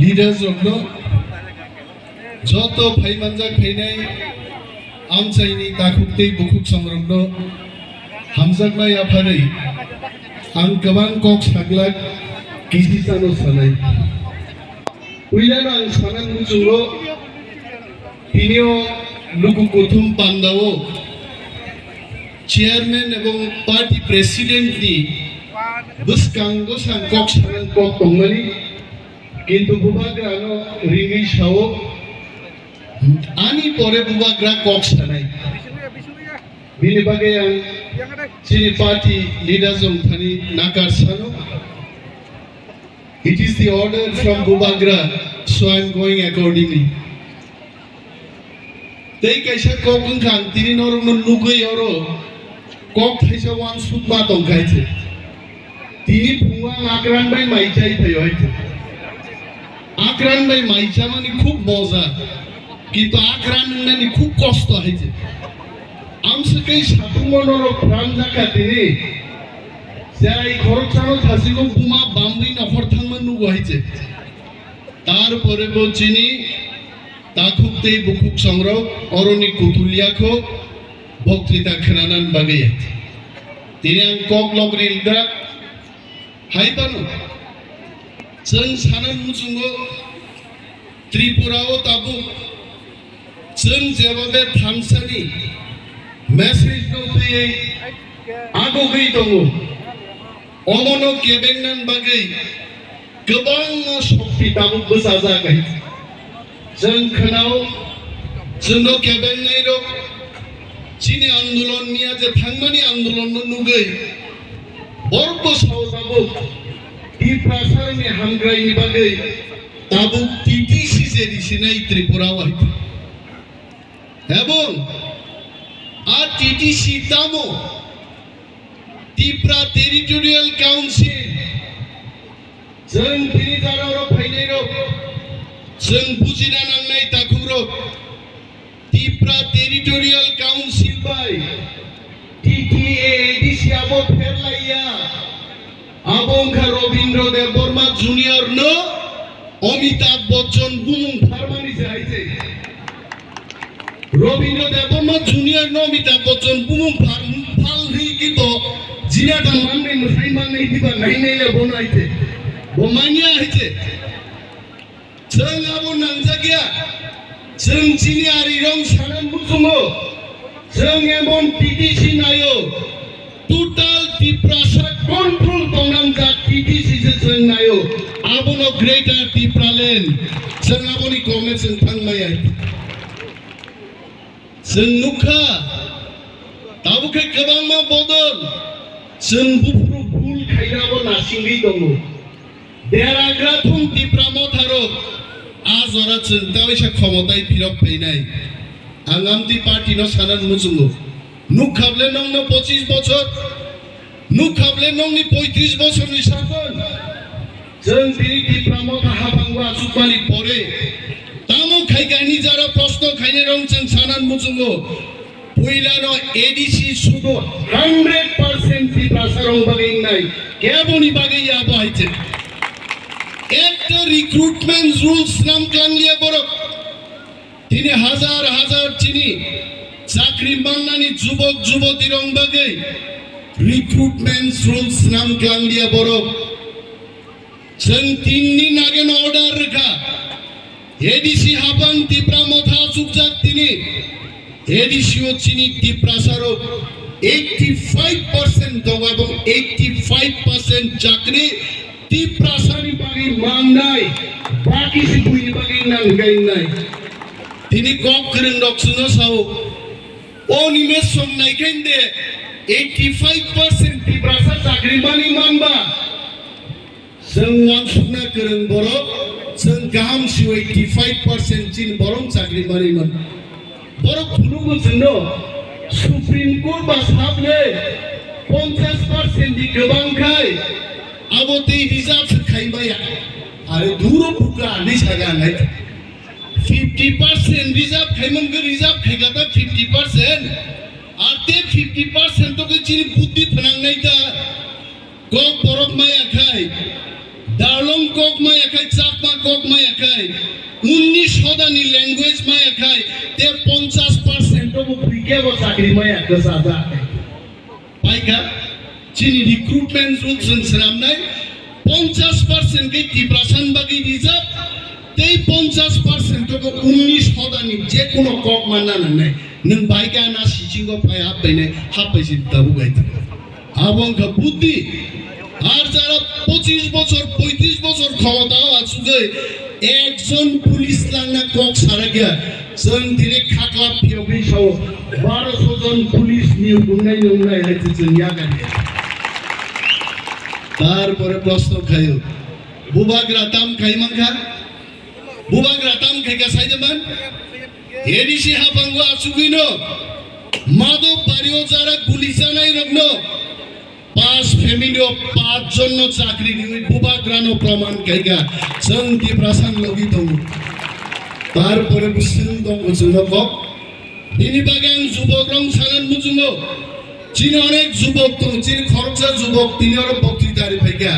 leaders of no joto phaimanjak phainai amchaini takhuktai bukuk samrogno hamjaknai apharai ang gobang kok saglak kisisano sanai uilano ang sanan mujugo tinio luku kuthum pandao chairman এবং party president ni buskango sang kok sanan kok tongmani কিন্তু বুবাগ্রানো রিঙ্গি শাও আনি পরে বুবাগ্রা Cox নাই বিনি বাগে আং চিনি পার্টি লিডার্স থানি নাকার সানো it is the order from bubagra so I am going accordingly tei kaisa kok khang tini norong lugoi oro kok thaisa wan sukma tongkaiche tini phunga akran bai maichai thayo haite akran bai maicha mani khub moja kintu akran nani khub kosto hoyche amsakai satummonor pran jakatini jai khorchano thasigo buma bambai nafar thangman nu hoyche tar pore bochini takhukte bukuk sangrok oroni kutuliakho boktrita khananan bagai tini ang kok logril gra haipano जों सानान मुजुंगो त्रिपुराओ ताबु जों जेबाबे थामसानि message नोतयै आगो गई दङो अमनो गेबेंनान बागै गोबां शक्ति ताबु बोजाजागै जों खोनाव जोंनो गेबेंनाय रो चिनि आन्दोलननिया जे थांमानि आन्दोलन नुगै बरबो Sao ताबु Tipraland hamgrai ni bagai tabu TTC jedisinai Tripura wahit ebong a TTC tamo Tipra Territorial Council जों tini jara ro phainai ro जों bujina nangnai takhuk ro Tipra Territorial Council bai TTA ADC abo pherlaiya Wngkhe Robindra Dev Burma Junior no Amitabh Bachchan bumung farmani jaise Robindra Dev Burma Junior no Amitabh Bachchan bumung phal hi ki to jinata manne musai manne diba nai nai le bonaite bomania haiche जों abo nangjakya जों chini ari rong sanan bujumo जों emon TTC nayo total Tiprasa control tongnamja TTC जों nayo abono greater Tipraland जों aboni comment जों thangmaya जों nukha tabuke gobangma bodol जों bufru bhul khairabo nasingri dongo deragra thum Tipra Motha ro আজ ওরা চিন্তা হইছে ক্ষমতায় ফিরক পাই নাই আঙ্গামতি পার্টি ন সানান মুজুঙ্গো নুক খাবলে নং 25 বছর নুক খাবলে নং 35 বছর নি শাসন जों दिनै Tipra Motha Haphang सुपाली परे तामो खाइगानि जारा प्रश्न खाइने रं जों सानान मुजुंगो पहिलानो एडीसी सुदो 100% Tipra सरं बागै नाय केबोनि बागै या बाहायचे একটা রিক্রুটমেন্ট রুলস নাম ক্লাংলিয়া বড় তিনি হাজার হাজার চিনি চাকরি মান্নানি যুবক যুবতী রং বাগে রিক্রুটমেন্ট রুলস নাম ক্লাংলিয়া বড় जों 3 दिन आगे ऑर्डर रखा एडीसी हाफांग Tipra Motha सुकजाक तिनी एडीसी ओ चिनी Tipra सारो 85% दङ এবং 85% চাকরি Tipra sari bagi mangnai bagi sibui bagi nanggai nai tini kok kereng doksuno sao oni mes som nai kende 85% Tipra sa chakri mani mangba जों वाnsukna kereng borok जों gaham si 85% chin borong chakri mani man borok khulugo जोंनो supreme court बा Sable 50% di gobangkai abo tei reserve khaimaya are duro buka ni saga nai 50% reserve khaimam ge reserve khaiga ta 50% ar te 50% to ge chini buddhi phanang nai ta kok borok maya khai Darlong kok mayakai, Chakma kok mayakai, 19 hodani language mayakai, te 50% of Brigabo Sakri Mayaka Sada. Paika, Chini recruitment rules and Sramnai, 50% ke Tiprasan Bagi Rizab, te 50% of 19 hodani, Jekuno kok manana, Nung Baika na Sichingo Payapene, Hapasit Tabugaiti. Wngkhe Buddhi. আর যারা 25 বছর 35 বছর ক্ষমতাও আছে একজন police লাঙ্গা cock সারা গিয়া जों দিনে খাকলা POB সহ 1200 জন পুলিশ নিয়োগ উন্নয়ন হয়েছে जों ইয়াগানে তারপরে প্রশ্ন খাইও বুবাগ্রা তাম খাইমানখা বুবাগ্রা তাম খাইকা সাইদেমান এডিসি হাফাঙ্গো আসুগিনো মাদক বাড়িও যারা গুলি চালাই রগ্ন 5 family of 5 জন্য চাকরি নিয়ে বুবাগ্রানো প্রমাণ কাইগা जों Tiprasan লগি দং তারপরে বুঝছেন দং বুঝুনক তিনি বাগান যুবক রং সানান মুজুঙ্গো চিনি অনেক যুবক তো চিনি খরচা যুবক তিনি আর বক্তৃতারি ফাইগা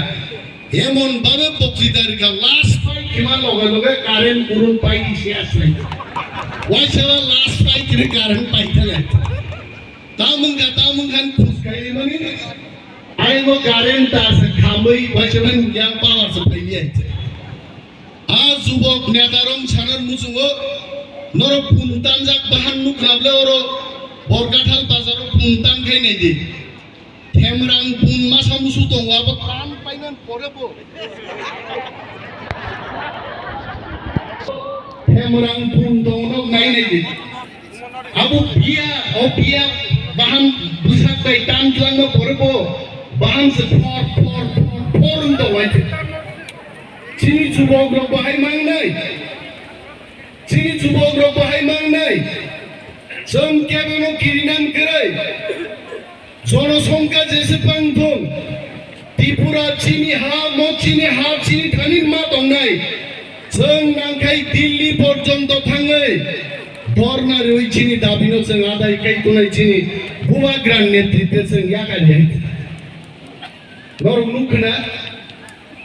এমন ভাবে বক্তৃতারি কা লাস্ট ফাইট কিমা লগে লগে কারেন্ট পুরন পাই দিছে আসলে ওয়াইছালা লাস্ট ফাইট রে কারেন্ট পাইতে নাই তামুঙ্গান খুশকাইলি মানে আইগো কারেন্ট আছে খামই বসবেন ইয়াং পাওয়ার সাপ্লাই আছে আজ যুবক নেতারং ছানার মুজুগো নর পুনতান যাক বাহান নুকরাবলে ওর বরকাঠাল বাজারও পুনতান খাই নাই দি থেমরাং পুন মাসা মুসু দংওয়াবো কান পাইনান পরেবো থেমরাং পুন দংনো নাই নাই দি আবু বিয়া bahan busak bay tan tuan no porebo bahan se for undo wajib sini jubok rok bahai mang nai sini jubok rok bahai mang nai जों केबनो किरिनान करे जनसंख्या जेसेबां दं त्रिपुरा चिनि हा मचिनि हा चिनि थानिन मा दं नाय जों नांखाय दिल्ली पर्यन्त थाङै धरना रइचिनि दाबिनो जों आदाय खायतनाय चिनि बुबाग्रान नेतृत्व जों यागानि नरक नुखना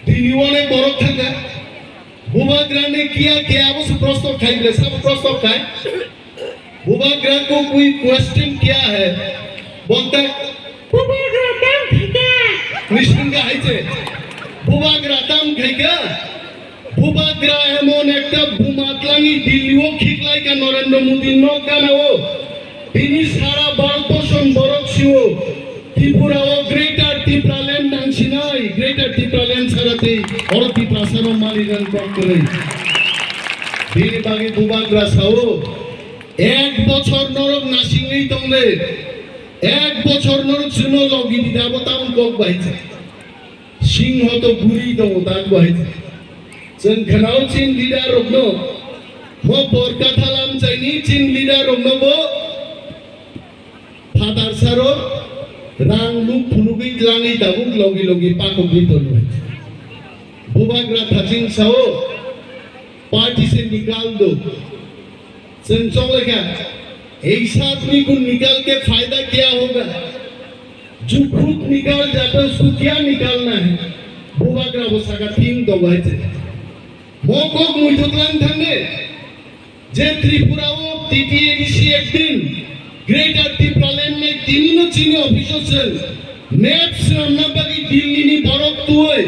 दिनि अनेक बरक थाङा बुबाग्राने किया अबस प्रस्ताव खाइले सब प्रस्ताव खाय बुबाग्रा को कोई क्वेश्चन क्या है बोलता बुबाग्रा दाम खाइगा निश्चिंगा हाइছে बुबाग्रा दाम खाइगा बुबाग्रा এমন একটা বুমাতলাঙি দিল্লিও খিকলাইকা নরেন্দ্র মোদি নগানাও তিনি সারা ভারতবর্ষন বরকছিও ত্রিপুরা ও গ্রেটার ত্রিপ্রাল্যান্ড মানসিনাই গ্রেটার ত্রিপ্রাল্যান্ড সারাতে और Tiprasan মালিগান কম করে তিনি বাগে বুবাগ্রা সাও এক বছর নরক নাসিংই তংলে এক বছর নরক শুনো লগি দিদাব তাম কক বাইছে সিংহ তো বুড়ি দং তাক বাইছে जों खनाव चिन लिडार रगनो मो बरका थालाम चाइनि चिन लिडार रगनो बो फादार सारो रां लुक फुनुगै लाङै दाबुक लगी लगी पाकगै तनु बुबाग्रा थाचिं साओ पार्टी से निकाल दो जों चलेगा एक आदमी को निकाल के फायदा क्या होगा जो खुद निकाल जाता है उसको क्या निकालना है बुबाग्रा वो सागा तीन दो बाइते मोकोक मुजुतलान थांगे जे त्रिपुराओ टीटीएडीसी एकदिन ग्रेटर टिप्रालैंड में तीनों चीनी ऑफिसर्स मैप्स हमना बाकी दिल्ली नी बरक तुए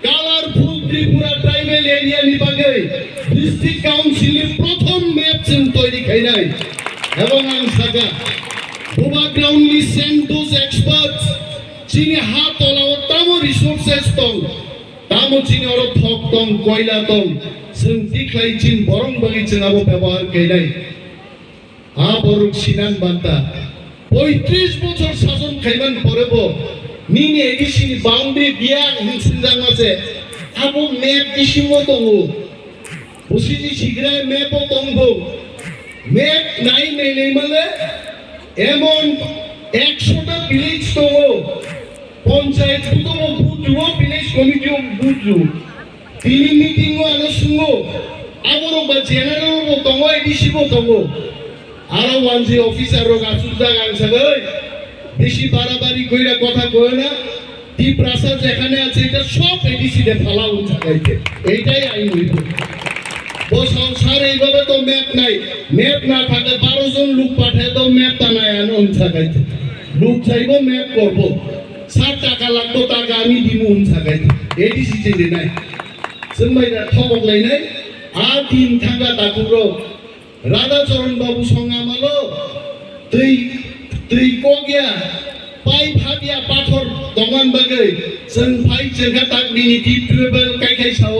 कलरफुल त्रिपुरा ट्राइबल एरिया नी बागे डिस्ट्रिक्ट काउंसिल प्रथम मैप्स तैयारी खाइनाय এবং আং সাগা বুবাগ্রাউন্ডলি সেন্ড দোজ এক্সপার্টস চীনি হাত ওলাও তামো রিসোর্সেস দং तामो चिन और थक दं कोयला दं जों दिख्लाय चिन बरं बागै जों आबो व्यवहार खाइनाय आ बरक सिनान बान्ता 35 বছর শাসন খাইমান পরেবো নিনে এডিসিনি বাউন্ডারি বিয়া হিনসিনজাং আছে আবো মেপ দিसिमो दङ বসিজি সিগরায় মেপও দংগো মেপ নাই নেই মানে এমন 100টা ভিলেজ দङ पंचायत बुद्धो बुद्धो विलेज कमिटी बुद्धो तीन मीटिंग आलोचना आबरो बा जेनारेल बो दङ एडिसी बो दङ आरो वानजे अफिसार रो गासुदा गांसागै बेसी बाराबारी कइरा कथा कय ना টিপ্রাসা যেখানে আছে এটা সব এডিসিতে ফালা উঠাইছে এইটাই আইন হইব ও সংসার এইভাবে তো ম্যাপ নাই ম্যাপ না থাকে 12 জন লোক পাঠায় তো ম্যাপ বানায় আনো উঠাইছে লোক চাইবো ম্যাপ করব 7 টাকা লাগতো টাকা আমি দিমু উঠাইছে এডিসিতে নাই जोंबायदा थगलायनाय आ दिन थांगा दाकुरो राधाचरण बाबु संगामालो दै कगिया पाइ फाबिया पाथर दंगान बागै जों फाइ जोंगा ताकबिनि टिप्रेबल काइखाइसाव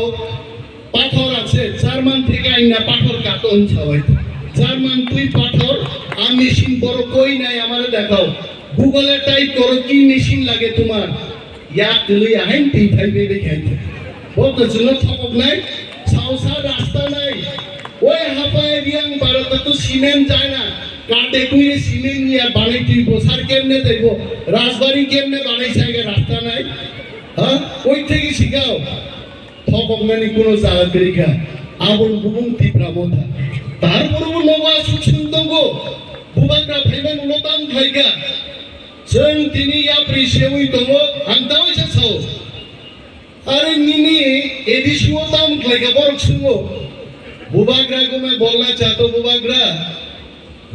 पाथर আছে জার্মান থেকে আইনা পাথর কাটন ছাওয়াই জার্মান তুই পাথর আ মেশিন বড় কই নাই আমারে দেখাও গুগলে টাইপ করো কি মেশিন লাগে তোমার ইয়া তুই আইন তুই ফাইবে দেখাইতে বলতে ছিল থপক নাই সাউসা রাস্তা নাই ওই হাফায় রিয়াং ভারতে তো সিমেন্ট যায় না কাটে কুইরে সিমেন্ট নিয়ে বানাই তুই বসার কেমনে দেব রাজবাড়ি কেমনে বানাই ছাইগে রাস্তা নাই হ্যাঁ ওই থেকে শিখাও থপক মানে কোনো জায়গা করিকা আবল বুবুং টিপ্রা মথা তারপরও নবা সুসুন্দগো বুবাগ্রা ফাইবেন উলতাম খাইগা जों दिनै या प्रिसेवै दङ आंतावैसा साव अरे निनी एडिसियो दाम खाइगा बरक सुङो बुबाग्रा को मैं बोलना चाहता हूँ बुबाग्रा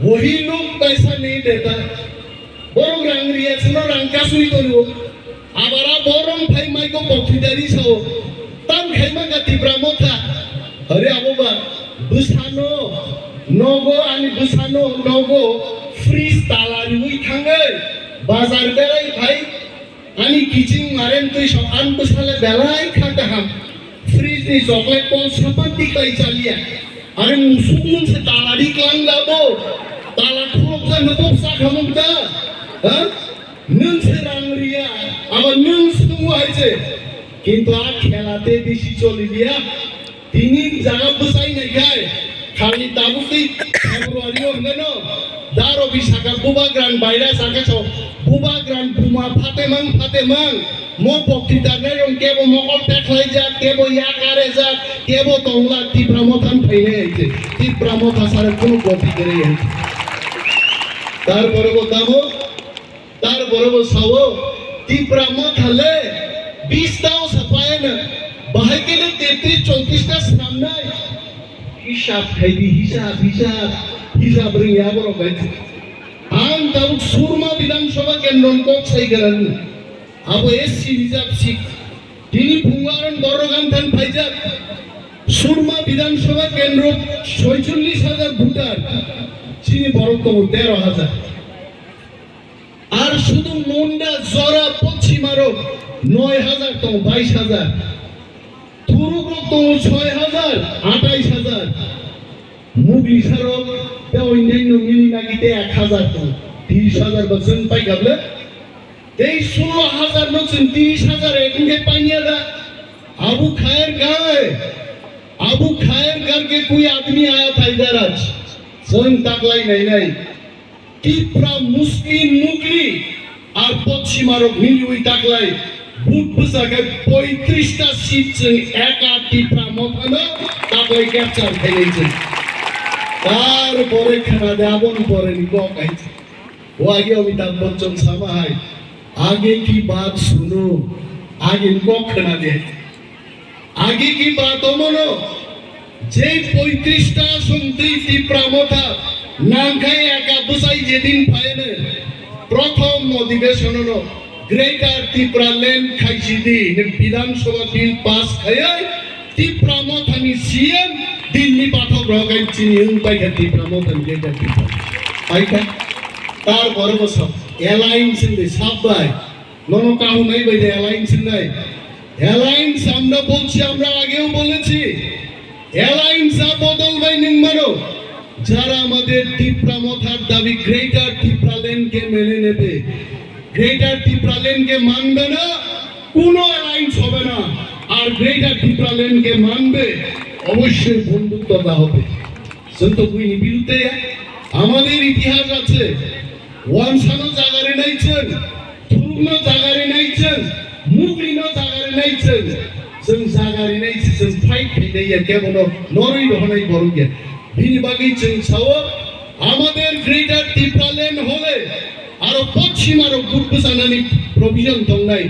वही लोग पैसा नहीं देता बरक रंगरिया सुनो रंका सुई तो लो आबारा बरम भाई माई को पक्षीदारी साव ताम खाइमा का टिप्रा मथा अरे आबोबा बुसानो नगो आनी बुसानो नगो फ्रीज तालारी उई थांगै बाजार बेराय भाई आनी किचिंग मारेन तुई सकान बसाले बेलाय खाता हम फ्रीज नि चॉकलेट पॉल सपन टिकाई चालिया अरे मुसुम से तालारी क्लांग जाबो ताला खुलक जानो बसा खामुंता हां नों से रांगरिया आबा नों सुङो आइছে কিন্তু आ খেলাতে বেশি চলি দিয়া তিনিন জায়গা বসাই নাই গায় খালি তাবুতেই ফেব্রুয়ারিও হলো দারো বিশাখা বুবাগ্রান বাইরা সাকাছো বুবাগ্রান বুমা ফাতেমাং মো বক্তৃতার নাইরং কেবো মকল পেখলাই যা কেবো ইয়াকারে যা কেবো তংলা টিপ্রা মথান ফাইনে আইছে টিপ্রা মথা সারে কোনো গতি করে আইছে তারপরে বতাবো তারপরে বসাবো টিপ্রা মথালে 20 টাও সাপায় না বাহাই গেলে 33 34 টা নাম নাই হিসাব খাইবি হিসাব রিয়া বড় গাইছে আম তাও সুরমা বিধানসভা কেন্দ্র কোক সাই গেলেন আবো এসসি রিজার্ভ সিট তিনি ফুঙ্গারন বড়গান থান ফাইজা সুরমা বিধানসভা কেন্দ্র ৪৬,০০০ ভোটার চিনি বড় কম ১৩,০০০ আর শুধু মুন্ডা জরা পশ্চিমারো ৯,০০০ তো ২২,০০০ তুরুকো তো ৬,০০০ ২৮,০০০ মুগলি সারক তেও অন্যান্য মিলি নাগিতে ১,০০০ তো ৩০,০০০ বছর পাই গাবলে এই ১৬,০০০ নতুন ৩০,০০০ এখানে পাইয়া দা আবু খায়ের करके कोई आदमी आया था इधर आज जों ताकलाई नहीं टिप्रा मुस्लिम मुगली और पश्चिमारो मिलुई ताकलाई बुट बुसाके 35টা সিট जों एका टिप्रा मथानो ताकलाई क्याप्चार खाइलेছে তারপরে খানা দেবন পরে নিকো কাইছে ও আগে অমিতাভ বচ্চন সামা হয় आगे की बात सुनो आगे निको खाना दे आगे की बात मनो যে 35টা শুনতেই টিপ্রা মথা নাংখাই একা বসাই যেদিন পায়নে প্রথম অধিবেশন গ্রেটার টিপ্রাল্যান্ড খাইছি দিন বিধানসভা বিল পাস খায় টিপ্রা মথানি সিএম দিল্লি পাঠক রগাইছি নিউন পাইকা টিপ্রা মথানি গ্রেটার টিপ্রা পাইকা তারপরে বসব অ্যালায়েন্স ইন সাববাই নন কাহু নাই বাইদে অ্যালায়েন্স নাই অ্যালায়েন্স আমরা বলছি আমরা আগেও বলেছি অ্যালায়েন্স বদল ভাই নিম্মানো যারা আমাদের টিপ্রা মথার দাবি গ্রেটার টিপ্রাল্যান্ডকে মেনে নেবে গ্রেটার টিপ্রাল্যান্ডকে মানবে না কোনো অ্যালায়েন্স হবে না আর গ্রেটার টিপ্রাল্যান্ডকে মানবে অবশ্যই বন্ধুত্বতা হবে সন্ত কুইনি বিরুদ্ধে আমাদের ইতিহাস আছে ওয়ানসানো জাগারে নাইছেন তুরুনো জাগারে নাইছেন মুগলিনো জাগারে নাইছেন जों जागारि नायसि जों फाइट फैनाया केवल नरै रहनाय बरगिया बिनि बागै जों सावो আমাদের গ্রেটার টিপ্রাল্যান্ড হলে আর পশ্চিম আর পূর্ব জানানি প্রভিশন দंनाय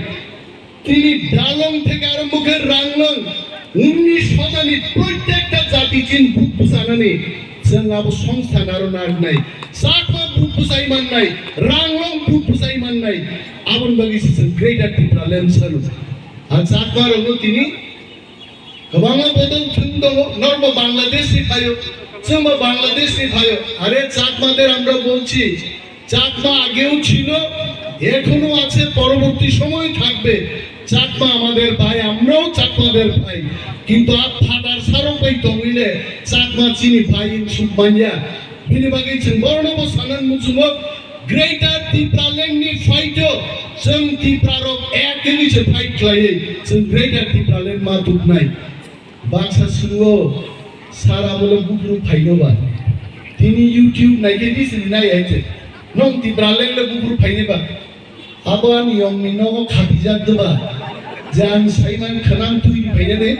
তিনি ডালং থেকে আরম্ভ করে রাংলং 19 শতাংশ প্রত্যেকটা জাতি চিন বুক বুঝানাनै जों अब संस्थान आरो नाय साकमा बुक बुझाय माननाय रांलं बुक बुझाय माननाय आबन बागिसि जों ग्रेटार टिप्रालेन्ड सानु आ साकमा रंगो तिनि गोबाङा बदल थुन दङ नर्म बांलादेशनि थायो जोंबो बांलादेशनि थायो আরে চাকমাদের আমরা বলছি চাকমা আগেও ছিল এখনো আছে পরবর্তী সময় থাকবে চাকমা আমাদের ভাই আমরাও চাকমাদের ভাই কিন্তু আপ ফাটার সারোপাই দङैले চাকমা চিনি ভাই সুবমানিয়া बिनि बागै जों बर्णबो सानन मुजुमो ग्रेटार टिप्रालेन्डनि फाइटो जों टिप्रारक एकेनिसो फाइट खालायो जों ग्रेटार टिप्रालेन्ड मातुकनाय बाक्सा सुरुओ सारा बोलो बुब्रु फाइनोबा तिनि यूट्यूब नायके दिसनि नायैছে नों टिप्रालेन्ड बुब्रु फाइनोबा आबान यंनि नगो खाथिजादोबा जान साइमान खनां तुइ फाइनोने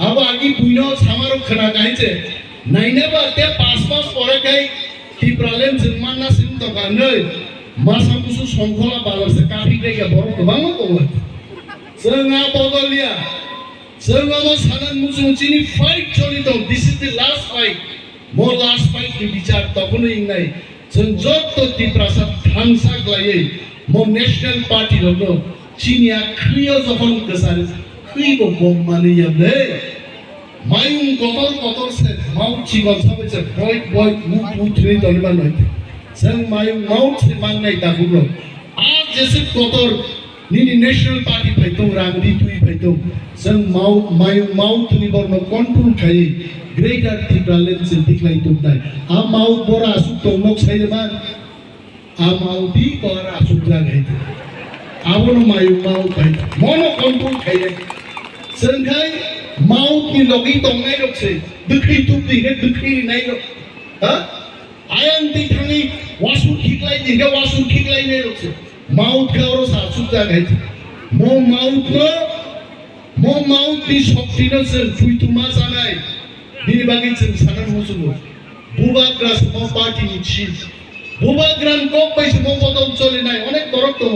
आबा आगि बुइनो सामारो खना गायছে नायनोबा ते पास परे गाय टिप्रालेन्ड जों मानना सिन दगानै मासामुसु संखला बालासे काफि गायगा बर गोबां दङ जोंहा बदलिया जोंहा सानन मुजुंचिनि फाइट चलि दं this is the last fight मो लास्ट फाइट नि बिचार तखनो इंनाय जों जत टिप्रासा थांसा ग्लायै मो नेशनल पार्टी दङ चिनिया खैयो जखन गोसारो खैबो गम मानियालै मायुं गतर से माउट चिगन सबैसे पॉइंट मुख थ्री दलिबा नय जों मायुं माउट से मांगनाय दाबुनो आज जैसे गतर निनि नेशनल पार्टी फाइतो रांगदि तुइ फाइतो जों मायुं माउट नि बर्न कंट्रोल खायै ग्रेटार टिप्रालेन्ड से दिखलाय तुबनाय आ माउट बरा असुक तंगक साइदमान आ माउटि बरा असुक जागाय आबनो मायुं माउट फाइतो मनो कंट्रोल खायै जोंखाय माउट नि लगि दंनाय रखसे दुखै तुबि हे दुखै नाय हा आयन दै थाङै वासु खिकलाय दिगा वासु खिकलाय नै रखसे माउट खावरो सासुक जागाय मो माउट नि शक्तिनो जों फुइतुमा जानाय बिनि बागै जों सानन मुजुमो बुबाग्रास मो पार्टी नि चिफ बुबाग्रान को पैसे मो बदल चलिनाय अनेक दरक दङ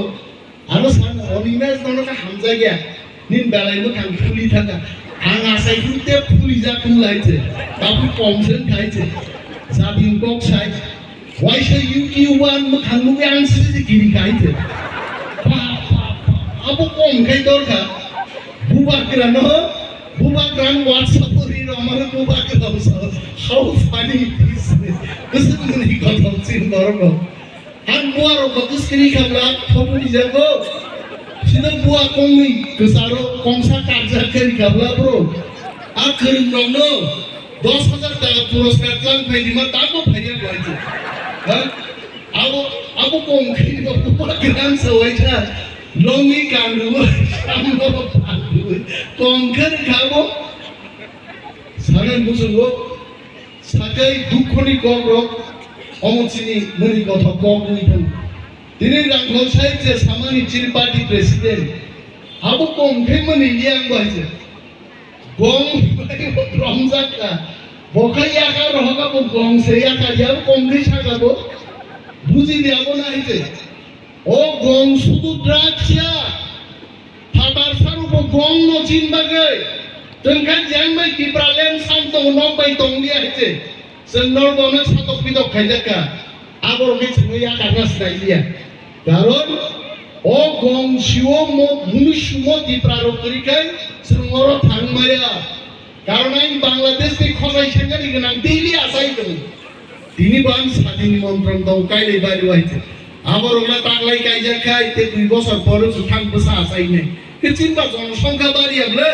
आरो सान अनिमेस दनका हामजा गया निन बेलायबो थां फुलि थाङा आं आसायखुते फुलि जाखुलायছে दाबु कमसेन खायছে जाबिन कक साइ वाइसे you1 मखानुबे आंसि गिरि खायছে अब कम खाय दरका बुबाग्रान WhatsApp रि रमार बुबाग्रान हाउ फानी दिस गोसोनि गथम सिन दरको आं बुआरो बकसकरि खाबला फटो दिजागो सिदा बुआ कमनि गोसारो कमसा कार्जा करि खाबला ब्रो आ खरिन दंनो 10,000 টাকা পুরস্কার ক্লান ফাইদিমা তাকো ফাইয়া গাইছে হ্যাঁ আবো কম খাই বুবা গ্রাম সওয়াইছা লঙ্গি কান্ডু আমগো পান্ডু কম করে খাবো সারান বুঝলো সাকাই দুঃখনি গরক অমচিনি মুনি কথা কম নিফান दिनै रांखौ साइजे सामानि चिनि पार्टी प्रेसिडेंट आबो कम फेमनि यां बाइजे गम रमजाका बखाय याका रहगा बो गम से याका याब कम दै सागाबो बुझि दियाबो नाइजे ओ गम सुदु द्राक्षा फाटार सारुबो गम न चिन बागै तंखा जांबाय टिप्रालेन्ड सान्तो नबाय तंलिया हिजे जों नरबनो सातक पिदक खायजाका आबर मिथिनो याका नासनायलिया কারণ ও গংশিও মুনিশুমো টিপ্রারো করিকাই जोंङरो थांमाया কারণ আই বাংলাদেশनि খসাই সেঙ্গানি गोनां दैलि आसाय दं दिनि बान सादिन निमन्त्रण दं काइले बारि वाइते आबरला तागलाय गायजाखाय ते 2 বছর পরে থাং বসা आसाय नै के चिन्ता जनसंख्या बारियाब्ले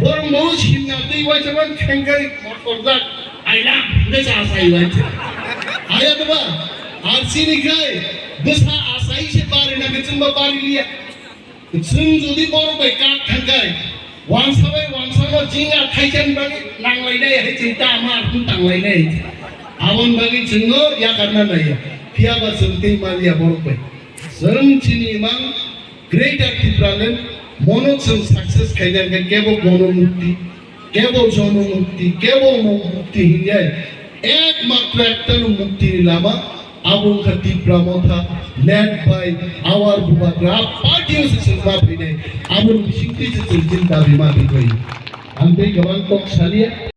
बरं बहु सिन्ना दै वाइसेबान खेंगारि मटरजा आइला नेसा आसाय वाइते आया दबा আর सिनिखाय बसा आसाय से बारि ना जोंबा बारि लिया जों जुदि बर बाय का थांगाय वानसाबा जिंगा थाइजान बागै नांलायनाय हायजे दामा आखुन थांलायनाय आवन बागै जोङो या करना नाया फियाबा जों दैमालिया बर बाय जों चिनि मां ग्रेटार टिप्रालेन्ड मनो जों सक्सेस खायदान केवल गणमुक्ति केवल जनमुक्ति केवल मुक्ति हिंजाय एकमात्र একটা মুক্তির Lama Wngkhe Tipra Motha led by our Bubagra party association Mapine Abun Singti Dabi Mapi Ante Gabang Tok Salia